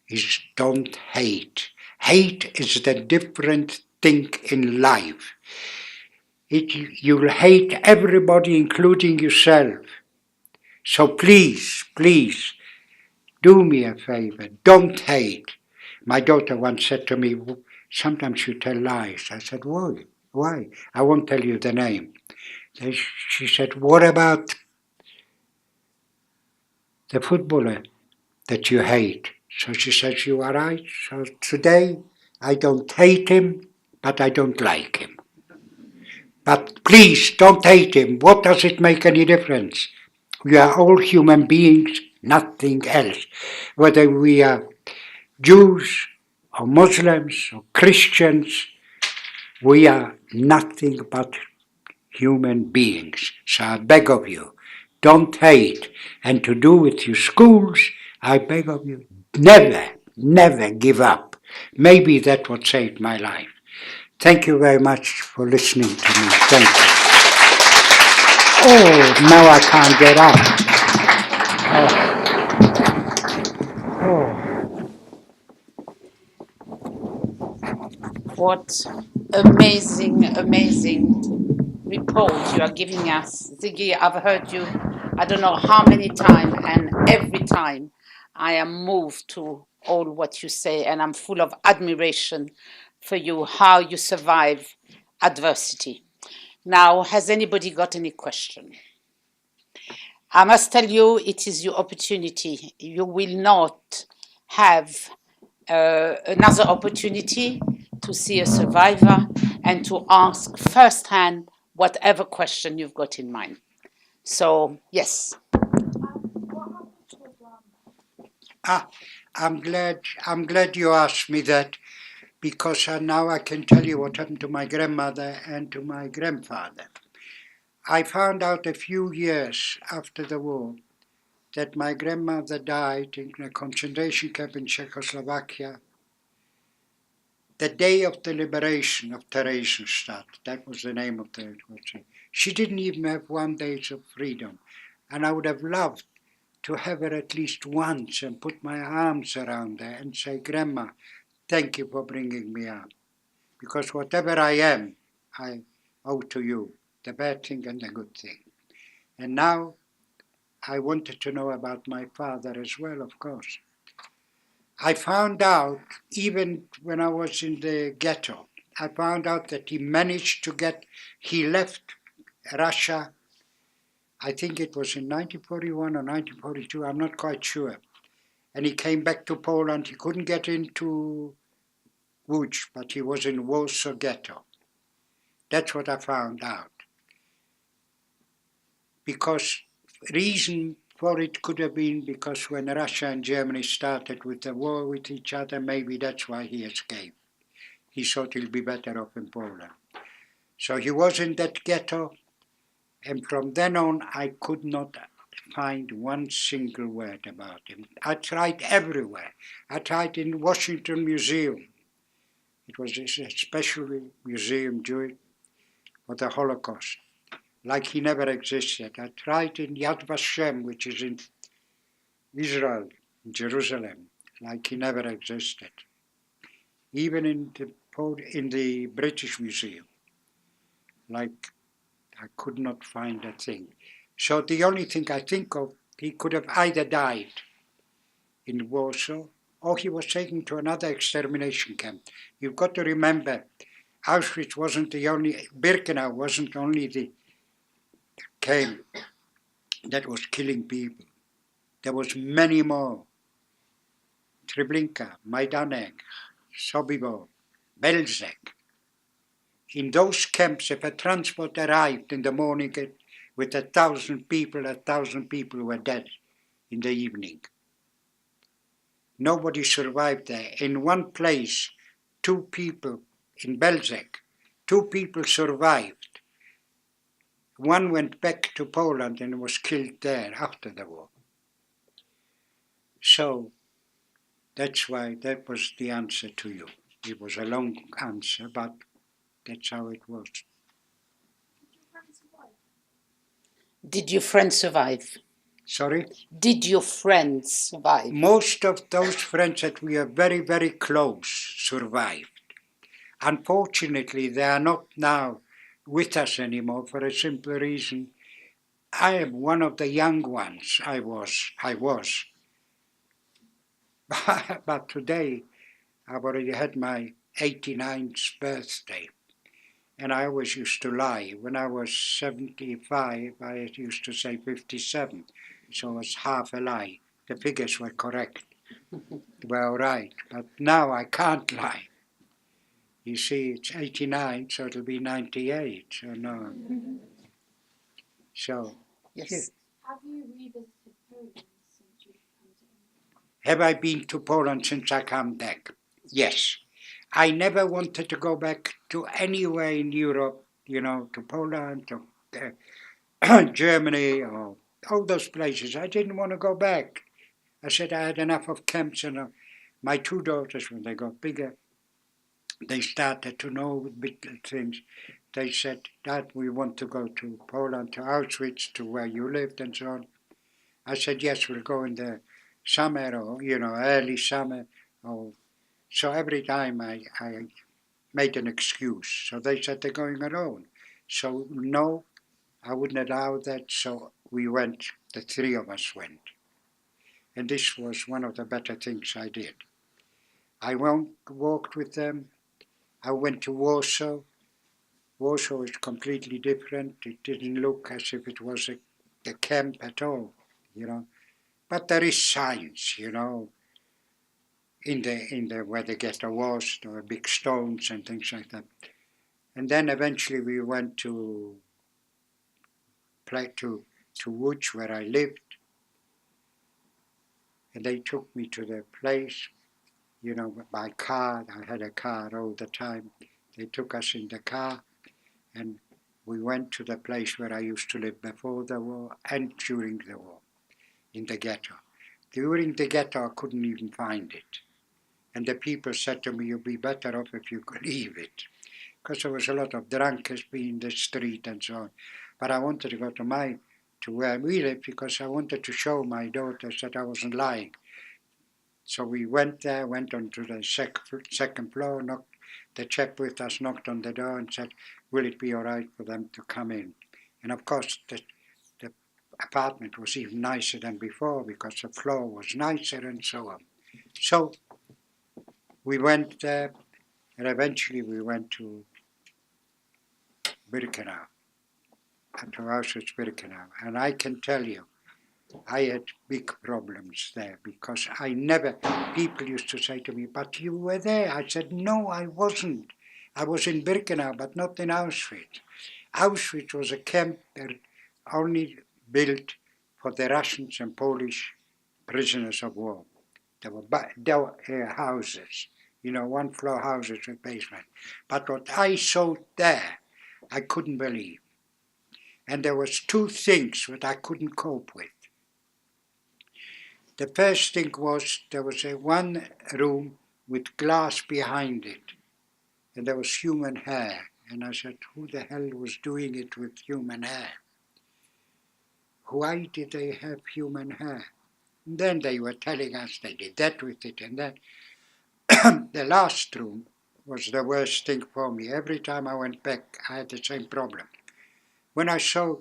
is don't hate. Hate is the different thing in life. You'll hate everybody, including yourself. So please, do me a favor, don't hate. My daughter once said to me, sometimes you tell lies. I said, why? Why? I won't tell you the name. She said, what about the footballer that you hate? So she says, you are right. So today, I don't hate him, but I don't like him. But please, don't hate him. What does it make any difference? We are all human beings, nothing else. Whether we are Jews or Muslims or Christians, we are nothing but human beings. So I beg of you, don't hate. And to do with your schools, I beg of you, never give up. Maybe that would save my life. Thank you very much for listening to me. Thank you. Oh, now I can't get up. What amazing report you are giving us. Ziggy, I've heard you I don't know how many times, and every time I am moved to all what you say, and I'm full of admiration for you, how you survive adversity. Now, has anybody got any question? I must tell you, it is your opportunity. You will not have another opportunity to see a survivor and to ask firsthand whatever question you've got in mind. So, yes. I'm glad you asked me that, because now I can tell you what happened to my grandmother and to my grandfather. I found out a few years after the war that my grandmother died in a concentration camp in Czechoslovakia the day of the liberation of Theresienstadt. That was the name of the country. She didn't even have 1 day of freedom. And I would have loved to have her at least once and put my arms around her and say, Grandma, thank you for bringing me up. Because whatever I am, I owe to you, the bad thing and the good thing. And now I wanted to know about my father as well, of course. I found out, even when I was in the ghetto, I found out that he left Russia, I think it was in 1941 or 1942, I'm not quite sure. And he came back to Poland. He couldn't get into Łódź, but he was in Warsaw ghetto. That's what I found out. Because reason for it could have been because when Russia and Germany started with the war with each other, maybe that's why he escaped. He thought he'll be better off in Poland. So he was in that ghetto, and from then on I could not find one single word about him. I tried everywhere. I tried in Washington Museum. It was a special museum for the Holocaust, like he never existed. I tried in Yad Vashem, which is in Israel, in Jerusalem, like he never existed. Even in the British Museum, like I could not find a thing. So the only thing I think of, he could have either died in Warsaw or he was taken to another extermination camp. You've got to remember, Auschwitz wasn't the only, Birkenau wasn't only the camp that was killing people. There was many more. Treblinka, Majdanek, Sobibor, Belzec. In those camps, if a transport arrived in the morning with 1,000 people, 1,000 people were dead in the evening. Nobody survived there. In one place, 2 people in Belzec, 2 people survived. One went back to Poland and was killed there after the war. So that's why that was the answer to you. It was a long answer, but that's how it was. Did your friend survive? Sorry? Did your friend survive? Most of those friends that we are very, very close survived. Unfortunately, they are not now with us anymore for a simple reason. I am one of the young ones. I was. But today, I've already had my 89th birthday. And I always used to lie. When I was 75, I used to say 57. So it was half a lie. The figures were correct. They were all right. But now I can't lie. You see, it's 89, so it'll be 98. So no. So, Yes. Have you revisited Poland since you've come to England? have I been to Poland since I come back? Yes. I never wanted to go back to anywhere in Europe, to Poland, to Germany, or all those places. I didn't want to go back. I said I had enough of camps, and my 2 daughters, when they got bigger, they started to know big things. They said, Dad, we want to go to Poland, to Auschwitz, to where you lived, and so on. I said, yes, we'll go in the summer, or, early summer. So every time I made an excuse. So they said they're going alone. So no, I wouldn't allow that. So we went, the 3 of us went. And this was one of the better things I did. I walked with them. I went to Warsaw. Warsaw is completely different. It didn't look as if it was a camp at all, you know. But there is signs, you know, in the where the ghetto was. There were big stones and things like that. And then eventually we went to Łódź, where I lived, and they took me to the place, you know, by car. I had a car all the time. They took us in the car, and we went to the place where I used to live before the war and during the war, in the ghetto. During the ghetto, I couldn't even find it. And the people said to me, you'd be better off if you could leave it. Because there was a lot of drunkards in the street and so on. But I wanted to go to where we lived because I wanted to show my daughters that I wasn't lying. So we went there, went on to the second floor, the chap with us knocked on the door and said, will it be all right for them to come in? And of course, the apartment was even nicer than before because the floor was nicer and so on. So we went there, and eventually we went to Birkenau, to Auschwitz-Birkenau. And I can tell you, I had big problems there because people used to say to me, but you were there. I said, no, I wasn't. I was in Birkenau, but not in Auschwitz. Auschwitz was a camp only built for the Russians and Polish prisoners of war. There were houses, you know, one-floor houses with basement. But what I saw there, I couldn't believe. And there was two things that I couldn't cope with. The first thing was there was one room with glass behind it, and there was human hair. And I said, who the hell was doing it with human hair? Why did they have human hair? And then they were telling us they did that with it and that. The last room was the worst thing for me. Every time I went back, I had the same problem. When I saw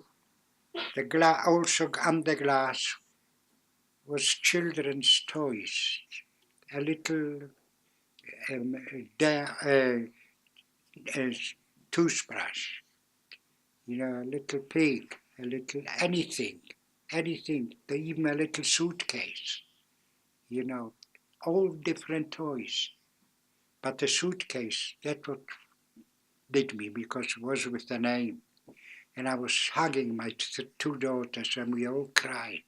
the glass, also under glass, was children's toys, a little a toothbrush, you know, a little pig, a little anything, even a little suitcase, you know, all different toys. But the suitcase, that what did me because it was with the name. And I was hugging my two daughters and we all cried.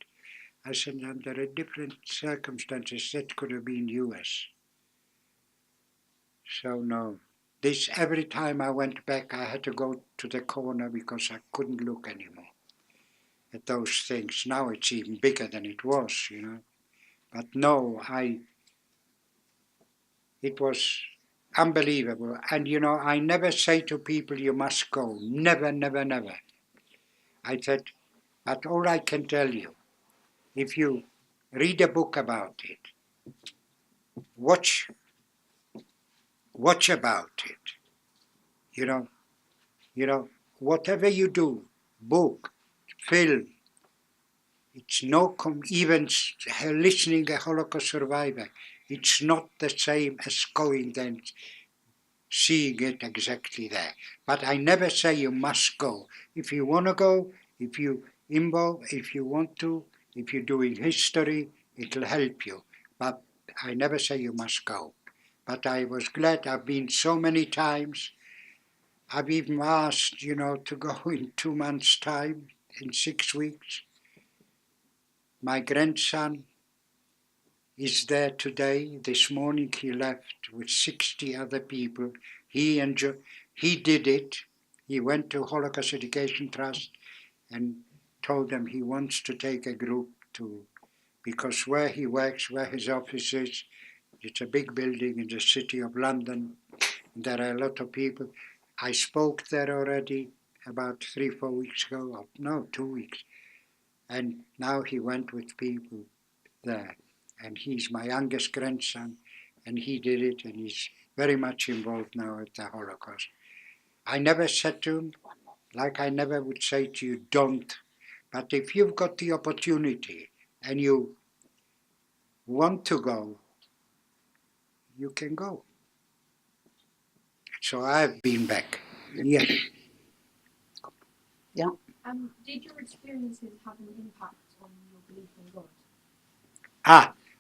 I said, under different circumstances, that could have been US. So no, every time I went back, I had to go to the corner because I couldn't look anymore at those things. Now it's even bigger than it was, you know. But no, it was unbelievable. And you know, I never say to people, you must go. Never, never, never. I said, but all I can tell you, if you read a book about it, watch about it, you know, whatever you do, book, film, it's even listening a Holocaust survivor, it's not the same as going then seeing it exactly there. But I never say you must go. If you want to go, if you want to, if you're doing history, it'll help you. But I never say you must go. But I was glad I've been so many times. I've even asked, you know, to go in 2 months' time, in 6 weeks. My grandson is there today. This morning he left with 60 other people. He did it. He went to Holocaust Education Trust and told them he wants to take a group because where he works, where his office is, it's a big building in the city of London. There are a lot of people. I spoke there already about 3-4 weeks ago. No, 2 weeks. And now he went with people there. And he's my youngest grandson, and he did it, and he's very much involved now at the Holocaust. I never said to him, like I never would say to you, don't. But if you've got the opportunity and you want to go, you can go. So I've been back. Yes. Yeah. Did your experiences have an impact on your belief in God?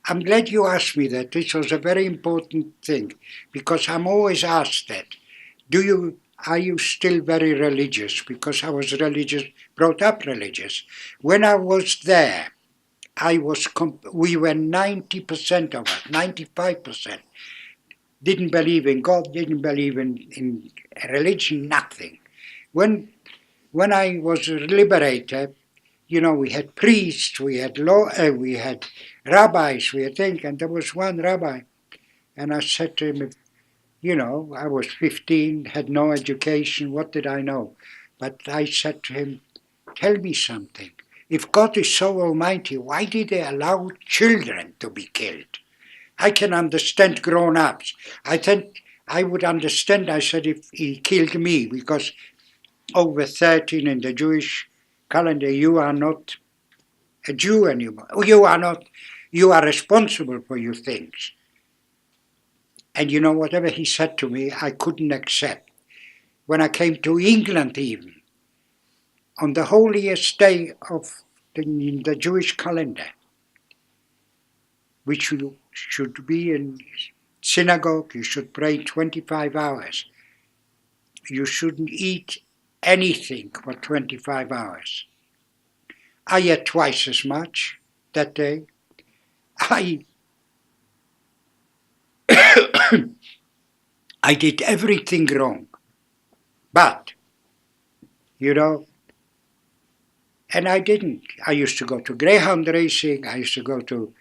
I'm glad you asked me that. This was a very important thing, because I'm always asked that. Are you still very religious? Because I was religious, brought up religious. When I was there, we were 90% of us, 95%, didn't believe in God, didn't believe in religion, nothing. When I was liberated, we had priests, we had we had rabbis, we had things, and there was one rabbi, and I said to him, I was 15, had no education, what did I know? But I said to him, tell me something. If God is so almighty, why did he allow children to be killed? I can understand grown-ups. I think I would understand, I said, if he killed me, because over 13 in the Jewish calendar, you are not a Jew anymore. You are responsible for your things. And whatever he said to me, I couldn't accept. When I came to England even, on the holiest day of in the Jewish calendar, which you should be in synagogue, you should pray 25 hours. You shouldn't eat anything for 25 hours. I ate twice as much that day. I did everything wrong. But, and I didn't. I used to go to greyhound racing. I used to go to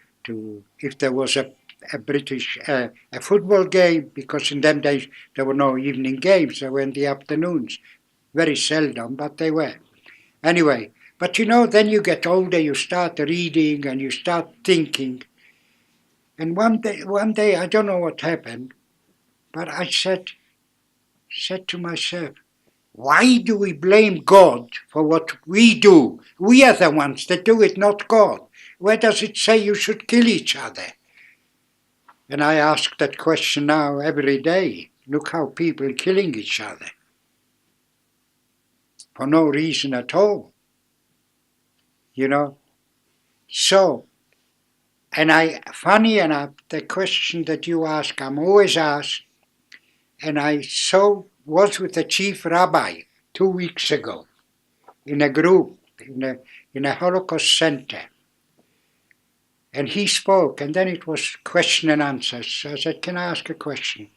if there was a British a football game, because in them days there were no evening games. They were in the afternoons. Very seldom, but they were. Anyway, but then you get older, you start reading and you start thinking. And one day, I don't know what happened, but I said to myself, why do we blame God for what we do? We are the ones that do it, not God. Where does it say you should kill each other? And I ask that question now every day. Look how people are killing each other. For no reason at all. So, and funny enough, the question that you ask, I'm always asked, and I was with the chief rabbi 2 weeks ago in a group, in a Holocaust center. And he spoke, and then it was question and answers. So I said, can I ask a question?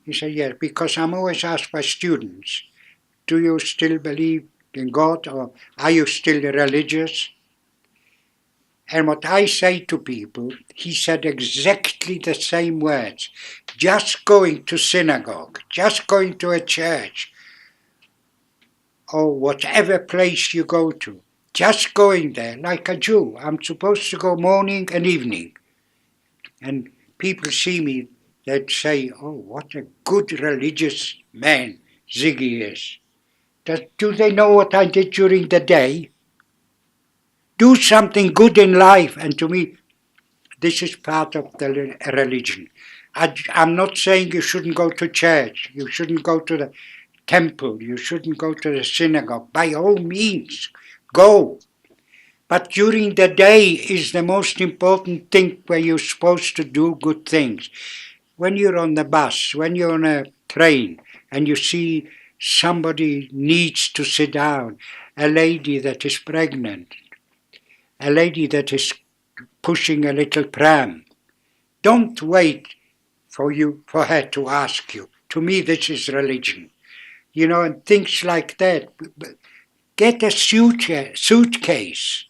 He said, yes, because I'm always asked by students, do you still believe in God, or are you still religious? And what I say to people, he said exactly the same words. Just going to synagogue, just going to a church, or whatever place you go to, just going there like a Jew. I'm supposed to go morning and evening. And people see me, they'd say, oh, what a good religious man Ziggy is. Do they know what I did during the day? Do something good in life. And to me, this is part of the religion. I'm not saying you shouldn't go to church, you shouldn't go to the temple, you shouldn't go to the synagogue. By all means, go. But during the day is the most important thing where you're supposed to do good things. When you're on the bus, when you're on a train, and you see somebody needs to sit down, a lady that is pregnant, a lady that is pushing a little pram, don't wait for her to ask you. To me, this is religion. And things like that. Get a suitcase.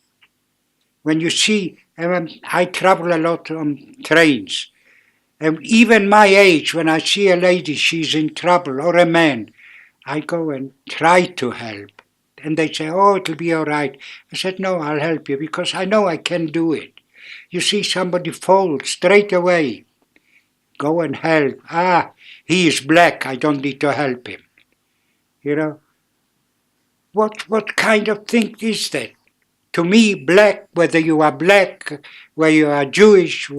When you see, I travel a lot on trains. And even my age, when I see a lady, she's in trouble, or a man, I go and try to help. And they say, oh, it'll be all right. I said, no, I'll help you, because I know I can do it. You see somebody fall straight away. Go and help. He is black, I don't need to help him. What kind of thing is that? To me, black, whether you are black, whether you are Jewish,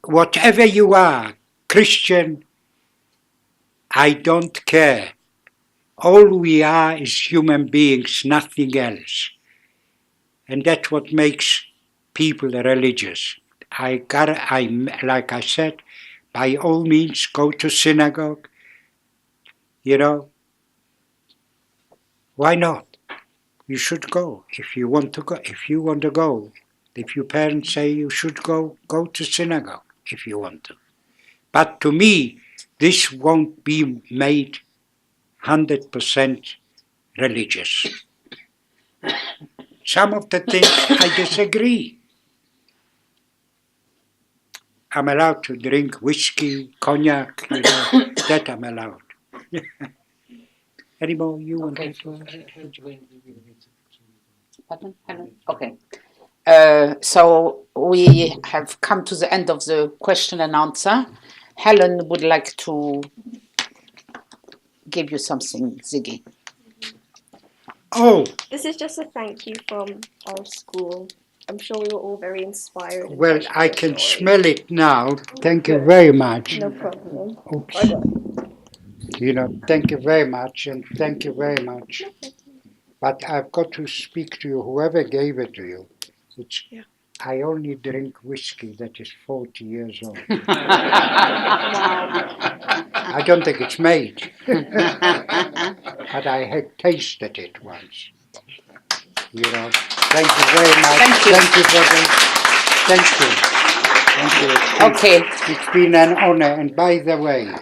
whatever you are, Christian, I don't care. All we are is human beings, nothing else. And that's what makes people religious. Like I said, by all means, go to synagogue. You know, why not? You should go if you want to go. If you want to go, if your parents say you should go, go to synagogue if you want to. But to me, this won't be made 100% religious. Some of the things I disagree. I'm allowed to drink whiskey, cognac, that I'm allowed. Any more you want to Pardon? Helen? Okay. So we have come to the end of the question and answer. Helen would like to give you something, Ziggy. Oh, This is just a thank you from our school. I'm sure we were all very inspired. well, I can smell it now. Thank you very much. No problem. Oops. Thank you very much, and thank you very much. But I've got to speak to you, whoever gave it to you. I only drink whiskey that is 40 years old. I don't think it's made. But I had tasted it once. Thank you very much. Thank you. Thank you for this. Thank you. Thank you. Okay. It's been an honor. And by the way,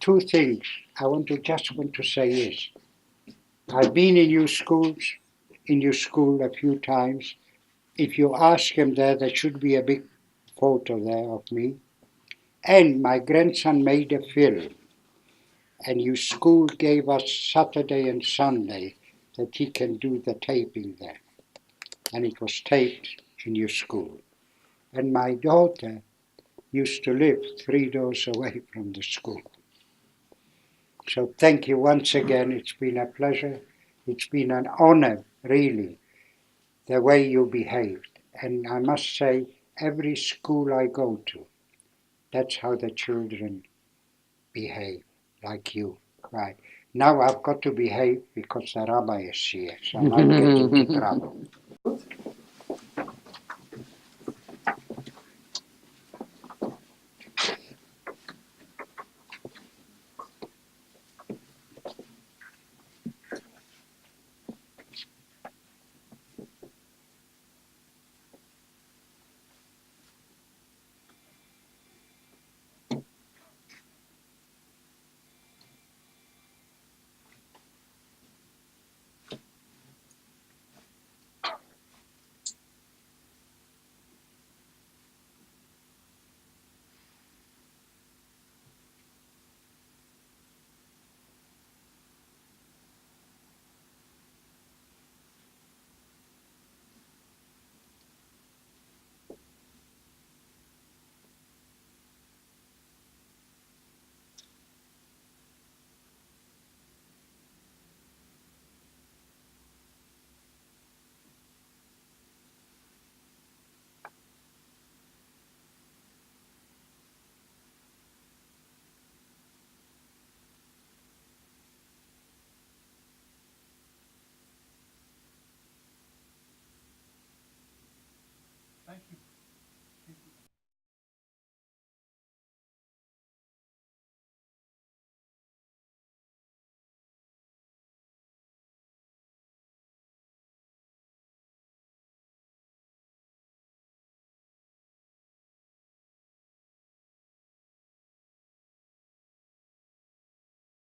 two things I just want to say is, I've been in your school a few times. If you ask him there should be a big photo there of me. And my grandson made a film. And your school gave us Saturday and Sunday that he can do the taping there. And it was taped in your school. And my daughter used to live 3 doors away from the school. So thank you once again. It's been a pleasure. It's been an honor, really, the way you behaved. And I must say, every school I go to, that's how the children behave, like you. Right. Now I've got to behave because the rabbi is here, so I might get into trouble. Thank you.